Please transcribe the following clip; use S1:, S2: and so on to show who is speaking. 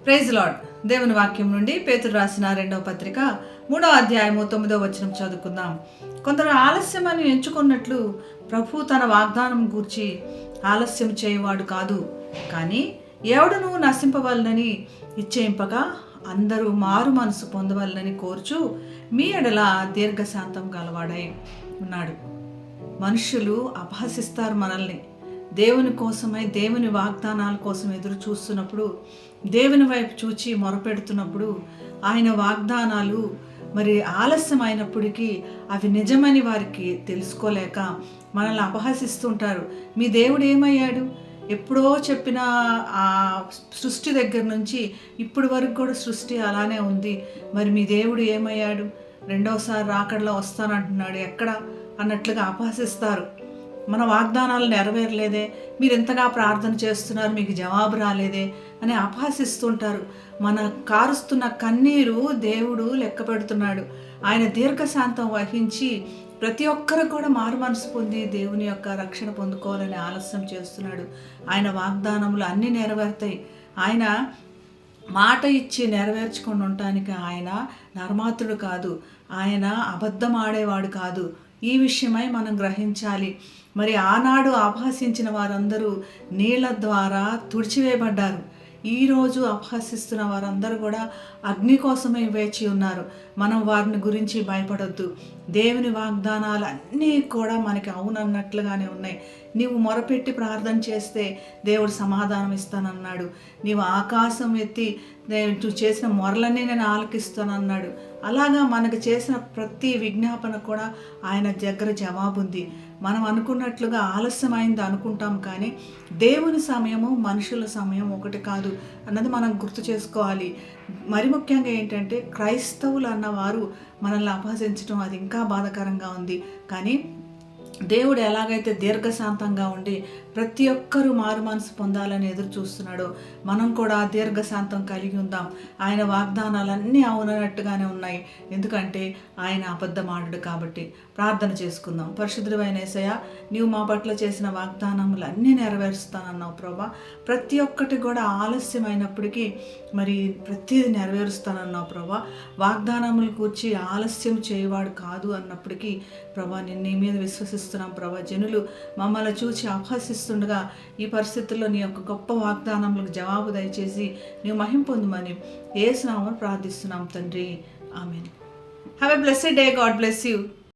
S1: Praise lord. దేవుని వాక్యం నుండి పేతురు రాసిన 2వ పత్రిక 3వ అధ్యాయము 9వ వచనం చదువుకుందాం. కొందరు ఆలస్యమని ఎంచుకున్నట్లు ప్రభు తన వాగ్దానం గూర్చి ఆలస్యం చేయవాడు కాదు, కానీ ఎవడును నశింపవలనని ఇచ్చేయింపగా అందరూ మారు మనసు పొందవలనని కోరుచు మీ ఎడల దీర్ఘశాంతం గలవాడై ఉన్నాడు. మనుషులు అపహసిస్తారు మనల్ని. దేవుని కోసమై, దేవుని వాగ్దానాల కోసం ఎదురు చూస్తున్నప్పుడు, దేవుని వైపు చూచి మొరపెడుతున్నప్పుడు ఆయన వాగ్దానాలు మరి ఆలస్యమైనప్పటికీ అవి నిజమని వారికి తెలుసుకోలేక మనల్ని అపహసిస్తుంటారు. మీ దేవుడు ఏమయ్యాడు? ఎప్పుడో చెప్పిన ఆ సృష్టి దగ్గర నుంచి ఇప్పటి వరకు కూడా సృష్టి అలానే ఉంది. మరి మీ దేవుడు ఏమయ్యాడు? రెండోసారి రాకడలో వస్తానంటున్నాడు, ఎక్కడ అన్నట్లుగా అపహసిస్తారు. మన వాగ్దానాలు నెరవేరలేదే, మీరు ఎంతగా ప్రార్థన చేస్తున్నారు, మీకు జవాబు రాలేదే అని అపహసిస్తుంటారు. మన కారుస్తున్న కన్నీరు దేవుడు లెక్క పెడుతున్నాడు. ఆయన దీర్ఘశాంతం వహించి ప్రతి ఒక్కరు కూడా మారు మనసు పొంది దేవుని యొక్క రక్షణ పొందుకోవాలని ఆలస్యం చేస్తున్నాడు. ఆయన వాగ్దానములు అన్నీ నెరవేరుతాయి. ఆయన మాట ఇచ్చి నెరవేర్చుకొని ఉండటానికి ఆయన నర్మాతుడు కాదు, ఆయన అబద్ధం ఆడేవాడు కాదు. ఈ విషయమై మనం గ్రహించాలి. మరి ఆనాడు అపహసించిన వారందరూ నీళ్ల ద్వారా తుడిచివేయబడ్డారు. ఈరోజు అపహసిస్తున్న వారందరూ కూడా అగ్ని కోసమే వేచి ఉన్నారు. మనం వారిని గురించి భయపడొద్దు. దేవుని వాగ్దానాలు అన్నీ కూడా మనకి అవునన్నట్లుగానే ఉన్నాయి. నీవు మొరపెట్టి ప్రార్థన చేస్తే దేవుడు సమాధానం ఇస్తానన్నాడు. నీవు ఆకాశం ఎత్తి నువ్వు చేసిన మొరలన్నీ నేను ఆలకిస్తానన్నాడు. అలాగా మనకు చేసిన ప్రతి విజ్ఞాపన కూడా ఆయన దగ్గర జవాబు ఉంది. మనం అనుకున్నట్లుగా ఆలస్యమైంది అనుకుంటాం, కానీ దేవుని సమయము మనుషుల సమయం ఒకటి కాదు అన్నది మనం గుర్తు చేసుకోవాలి. మరి ముఖ్యంగా ఏంటంటే క్రైస్తవులు అన్నవారు మనల్ని అపహసించడం అది ఇంకా బాధాకరంగా ఉంది. కానీ దేవుడు ఎలాగైతే దీర్ఘశాంతంగా ఉండి ప్రతి ఒక్కరూ మారు మనసు పొందాలని ఎదురు చూస్తున్నాడో మనం కూడా దీర్ఘశాంతం కలిగి ఉందాం. ఆయన వాగ్దానాలన్నీ అవునట్టుగానే ఉన్నాయి, ఎందుకంటే ఆయన అబద్ధమాడు కాబట్టి. ప్రార్థన చేసుకుందాం. పరిశుద్ధుడైన యేసయ్య, నీవు మా పట్ల చేసిన వాగ్దానములు అన్నీ నెరవేరుస్తానన్నావు ప్రభా. ప్రతి ఒక్కటి కూడా ఆలస్యమైనప్పటికీ మరి ప్రతిదీ నెరవేరుస్తానన్నావు ప్రభా. వాగ్దానములు కూర్చి ఆలస్యం చేయవాడు కాదు అన్నప్పటికీ ప్రభా, నేను నీ మీద విశ్వసిస్తున్నాం ప్రభా. జనులు మమ్మల్ని చూచి అపహసిస్తుండగా ఈ పరిస్థితుల్లో నీ యొక్క గొప్ప వాగ్దానములకు జవాబు దయచేసి నీవు మహిమ పొందుమని యేసు నామమున ప్రార్థిస్తున్నాం తండ్రి. ఆమేన్. Have a blessed day. God bless you.